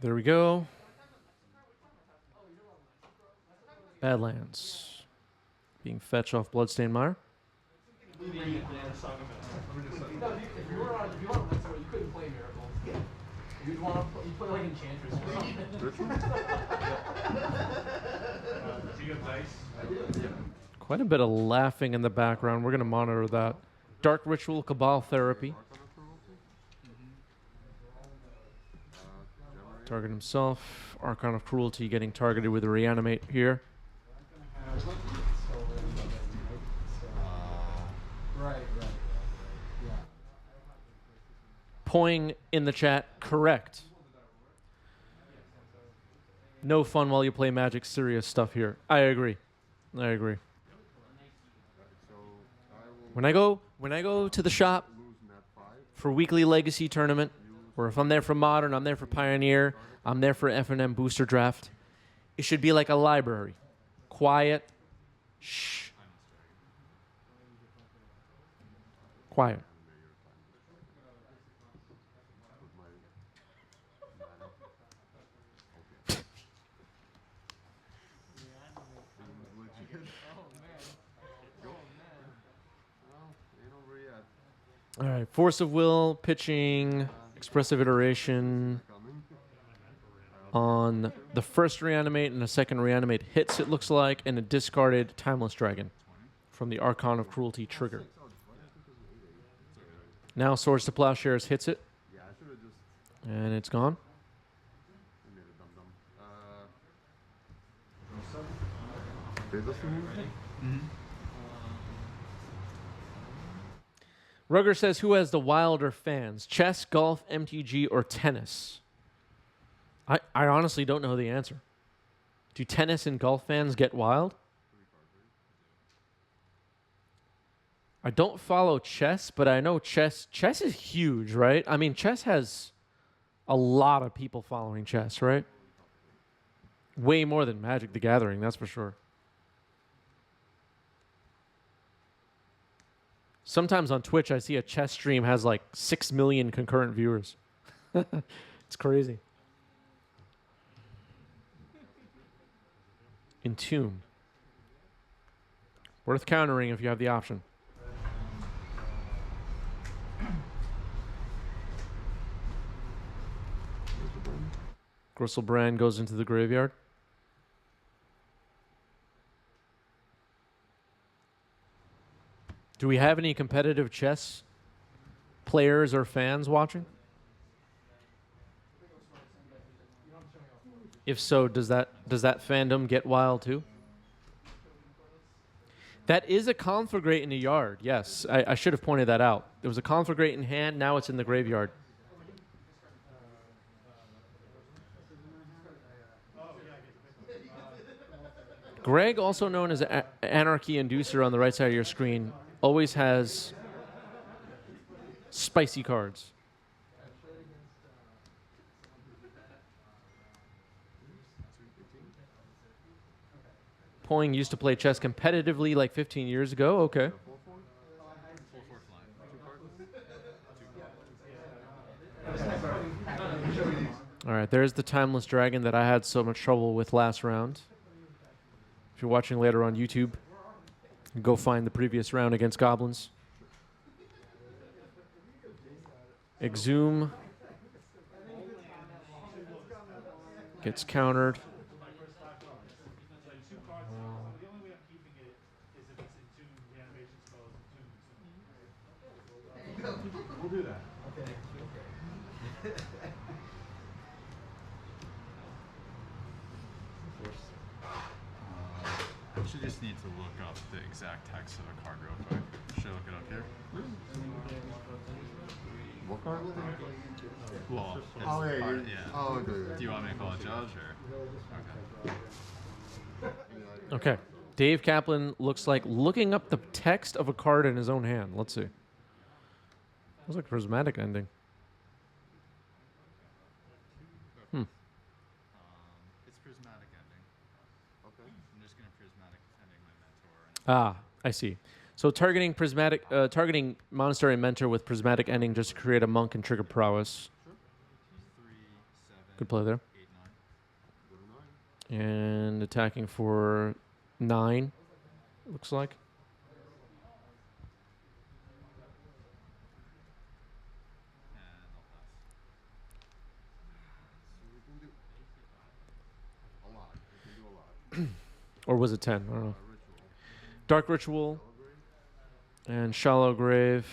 There we go. Badlands. Being fetched off Bloodstained Mire. If you were on, if you want to you couldn't play Miracles. You'd want to play like Enchantress or something. Do you have dice? Quite a bit of laughing in the background. We're going to monitor that. Dark Ritual, Cabal Therapy. Target himself. Archon of Cruelty getting targeted with a Reanimate here. Right. Yeah. Poing in the chat, correct. No fun while you play Magic, serious stuff here. I agree. When I go to the shop for weekly Legacy tournament, or if I'm there for Modern, I'm there for Pioneer, I'm there for F&M Booster Draft, it should be like a library. Quiet. Shh. Quiet. All right, Force of Will, pitching, Expressive Iteration on the first Reanimate and the second Reanimate hits, it looks like, and a discarded Timeless Dragon from the Archon of Cruelty trigger. Now Swords to Plowshares hits it, and it's gone. Rugger says, who has the wilder fans? Chess, golf, MTG, or tennis? I honestly don't know the answer. Do tennis and golf fans get wild? I don't follow chess, but I know chess is huge, right? I mean, chess has a lot of people following chess, right? Way more than Magic the Gathering, that's for sure. Sometimes on Twitch, I see a chess stream has like 6 million concurrent viewers. It's crazy. Entomb. Worth countering if you have the option. Gristlebrand goes into the graveyard. Do we have any competitive chess players or fans watching? If so, does that fandom get wild too? That is a conflagrate in the yard. Yes, I should have pointed that out. There was a conflagrate in hand. Now it's in the graveyard. Greg, also known as Anarchy Inducer on the right side of your screen, always has spicy cards. Poing used to play chess competitively like 15 years ago. Okay. All right, there's the Timeless Dragon that I had so much trouble with last round. If you're watching later on YouTube, go find the previous round against Goblins. Exhume gets countered. We'll do that. Okay. I should just need to look up the exact text of a card real quick. Should I look it up here? What card? Well, Oh, yeah. part, Oh, okay. Do you want me to call a judge or? Okay. Okay. Dave Kaplan looks like looking up the text of a card in his own hand. Let's see. Looks like Prismatic Ending. It's Prismatic Ending. Okay. I'm just going to Prismatic Ending my Mentor. Ah, I see. So targeting Monastery Mentor with Prismatic Ending just to create a monk and trigger prowess. Sure. 3, 7, Good play there. And attacking for 9, looks like. A lot. You can do a lot. Or was it 10? I don't know. Ritual. Dark Ritual and Shallow Grave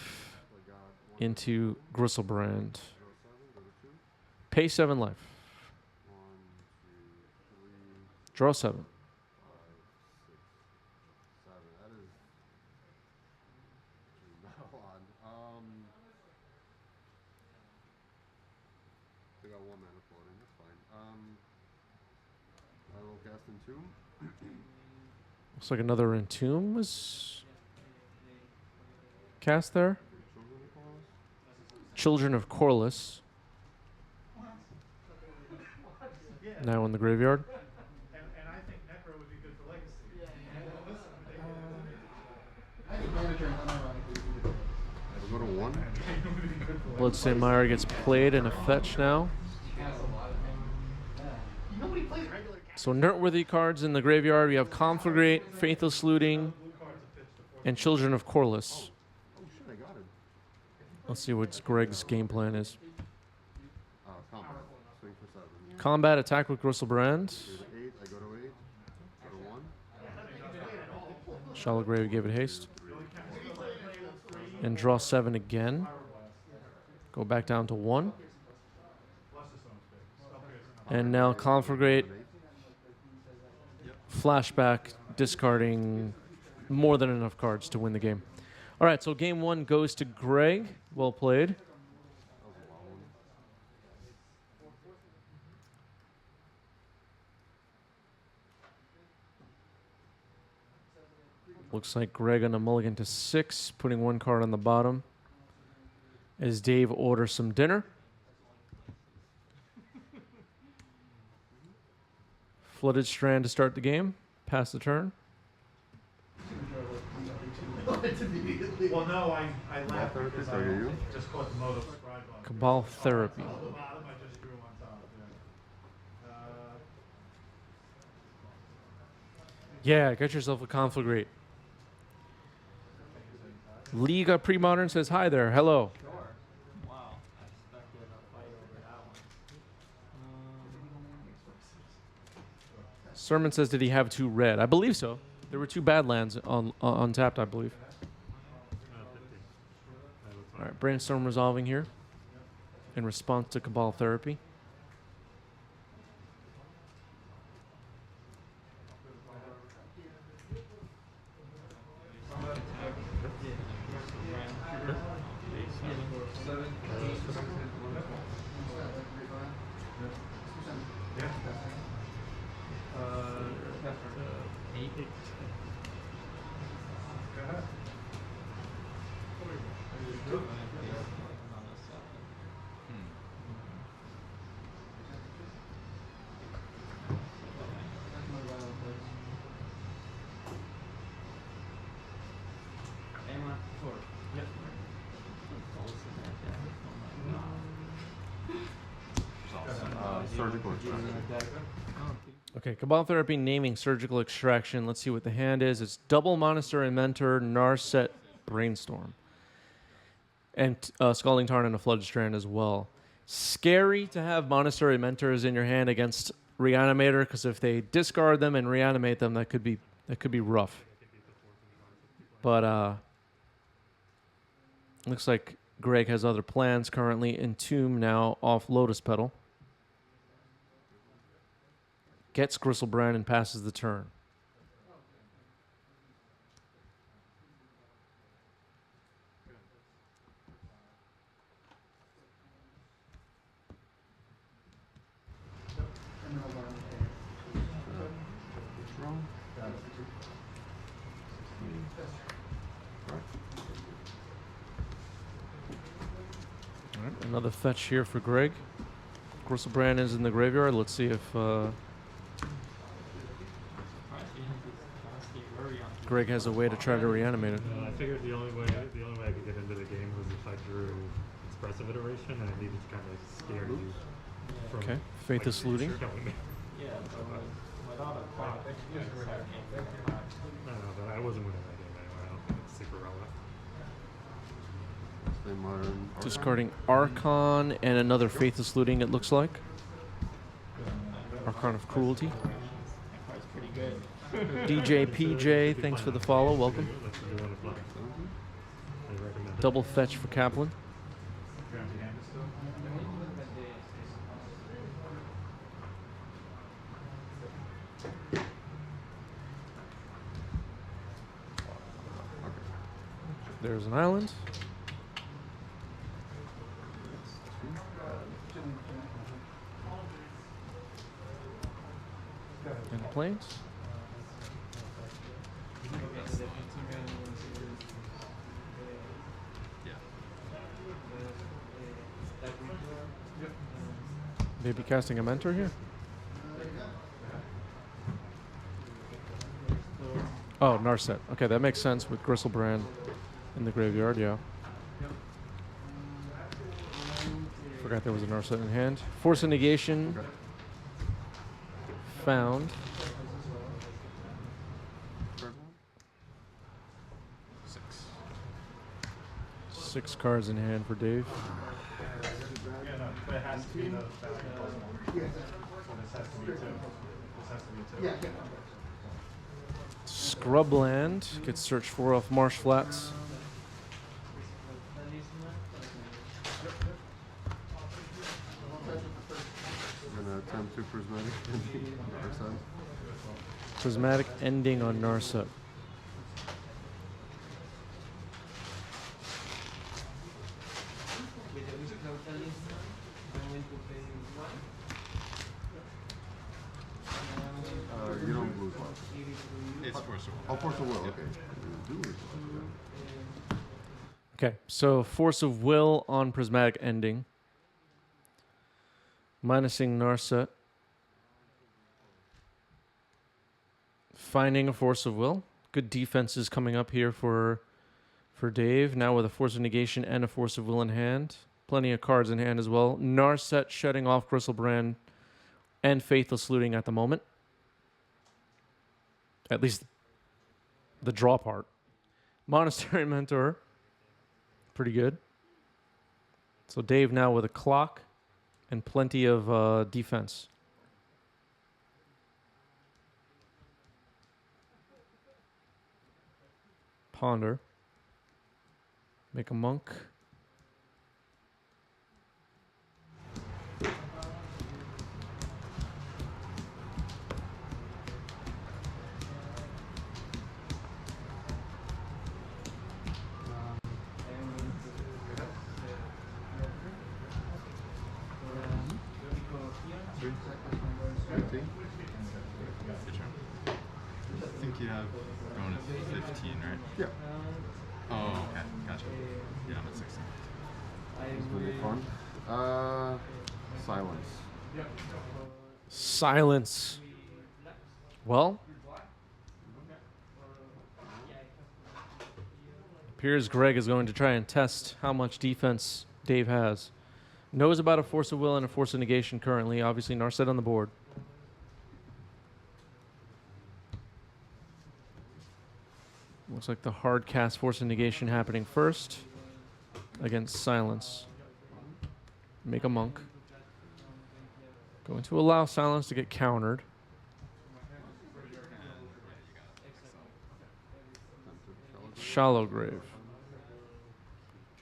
I got one, into Gristlebrand. go 7, go to 2. Pay 7 life. 1, 2, 3, Draw 7. 5, 6, 7. That is not a lot. I got 1 mana floating. That's fine. I will cast Entomb. Looks like another Entomb was cast there. Children of Corliss. Children of Corliss. Now in the graveyard. And I think Necro would be good for Legacy. We'll go to 1. Bloodstained Mire gets played in a fetch now. Nobody plays regular cast. So noteworthy cards in the graveyard. We have Conflagrate, Faithless Looting, and Children of Corliss. Oh shit, I got it. Let's see what Greg's game plan is. Combat. Swing for 7. Combat attack with Gristlebrand. Go to 8. I go to 8. Go to 1. Shallow Grave gave it haste. And draw 7 again. Go back down to 1. And now Conflagrate. Flashback, discarding more than enough cards to win the game. All right, so game 1 goes to Greg. Well played. That was a long one. Looks like Greg on a mulligan to 6, putting 1 card on the bottom. As Dave orders some dinner. Flooded Strand to start the game. Pass the turn. Well, no, I laughed Therapy, because so I do you? just caught the mode of scribe on. Cabal Therapy. On the bottom, I just drew on top. Yeah. Yeah, get yourself a Conflagrate. Liga Pre-Modern says hi there. Hello. Wow. I expected a fight over that one. Sermon says, did he have 2 red? I believe so. There were 2 bad lands on tapped, I believe. All right, brainstorm resolving here in response to Cabal Therapy. Surgical extraction. Okay, Cabal Therapy naming Surgical Extraction. Let's see what the hand is. It's double Monastery Mentor, Narset, Brainstorm. And Scalding Tarn and a Flood Strand as well. Scary to have Monastery Mentors in your hand against Reanimator, because if they discard them and reanimate them, that could be rough. But looks like Greg has other plans currently. Entomb now off Lotus Petal. Gets Gristlebrand and passes the turn. All right, another fetch here for Greg. Gristlebrand is in the graveyard. Let's see if Greg has a way to try to reanimate it. I figured the only way I could get into the game was if I drew Expressive Iteration, and I needed to kind of scare you from Okay, Faithless Looting. killing me. Yeah, but No, but I wasn't winning that game anyway. I don't think it's super relevant. Play modern. Discarding Archon and another Faithless Looting, it looks like. Archon of Cruelty. That's pretty good. DJ PJ, thanks for the follow. Welcome. That's what you want to play. I recommend it. Double fetch for Kaplan. You're empty-handed still? There's an island. And planes. Maybe casting a mentor here? Oh, Narset. Okay, that makes sense with Gristlebrand in the graveyard, yeah. Forgot there was a Narset in hand. Force of Negation. Found. Six cards in hand for Dave. Yeah, no, but it has to be the value plus one. So this has to be two. This has to be two. Scrubland gets searched for off Marsh Flats. I'm gonna attempt to prismatic our side. Prismatic Ending on Narset. You don't lose one. It's force of will. Oh, force of will. Okay. You do lose one. Yeah. Okay, so Force of Will on Prismatic Ending. Minusing Narset. Finding a Force of Will. Good defenses coming up here for Dave. Now with a Force of Negation and a Force of Will in hand. Plenty of cards in hand as well. Narset shutting off Gristlebrand and Faithless Looting at the moment. At least the draw part. Monastery Mentor. Pretty good. So Dave now with a clock and plenty of defense. Ponder. Make a monk. I think you have going at 15, right? Yeah. Oh, okay. Gotcha. Yeah, I'm at 16. It's gonna be fun. Silence. Silence. Well, appears Greg is going to try and test how much defense Dave has. Knows about a Force of Will and a Force of Negation currently. Obviously, Narset on the board. Looks like the hard cast Force of Negation happening first against Silence. Make a monk. Going to allow Silence to get countered. Shallow Grave.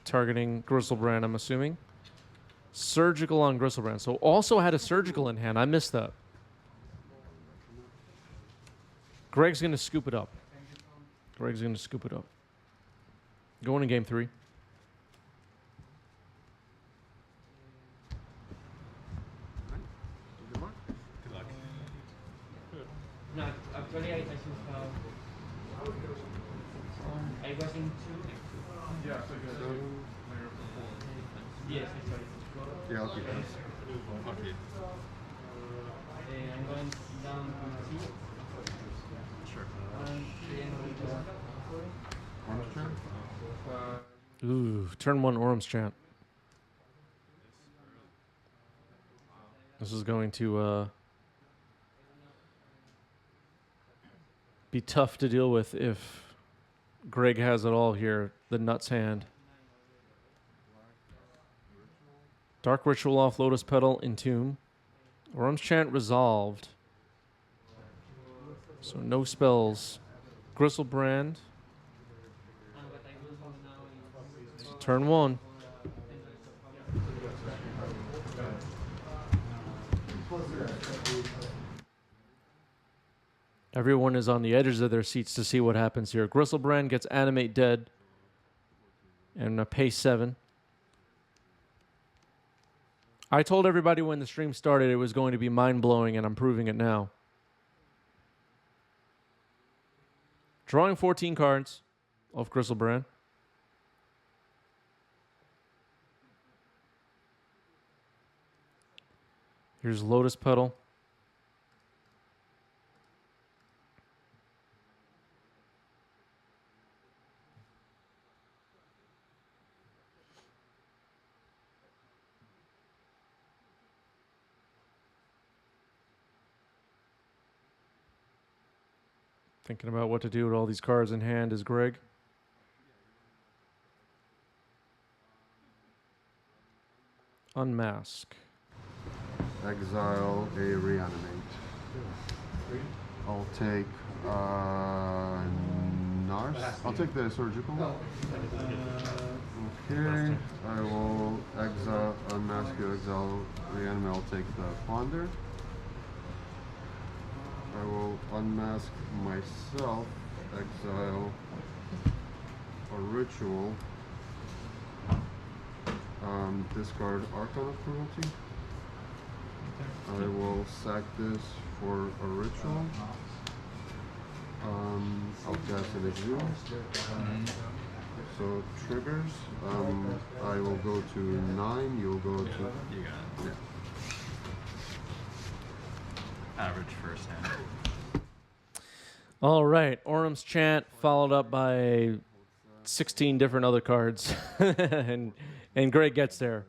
Targeting Gristlebrand, I'm assuming. Surgical on Gristlebrand. So also had a surgical in hand. I missed that. Greg's going to scoop it up. Greg's going to scoop it up. Going to game 3. Good luck. Good luck. No, actually I should have. I was in 2. Yeah, so good. So, Yes, sorry. yeah, I'll keep this. Okay. I'm going down to 2. Sure. And then we go. Orange turn? Ooh, turn 1 Orum's Chant. This is going to Be tough to deal with if Greg has it all here. The nuts hand. Dark Ritual off Lotus Petal, Entomb. Orm's Chant resolved. So no spells. Gristlebrand. Turn 1. Everyone is on the edges of their seats to see what happens here. Gristlebrand gets Animate Dead. And a pay 7. I told everybody when the stream started it was going to be mind-blowing, and I'm proving it now. Drawing 14 cards off Gristlebrand. Here's Lotus Petal. Thinking about what to do with all these cards in hand is Greg. Unmask. Exile a Reanimate. I'll take Nars. I'll take the Surgical. Okay, I will exile, unmask you, exile, Reanimate. I'll take the Ponder. I will unmask myself, exile a Ritual, discard Archon of Cruelty. I will sack this for a Ritual. I'll cast an Exhume. So triggers. I will go to 9. You'll go to. You got it. Average first hand. All right. Orm's Chant followed up by 16 different other cards. and Greg gets there.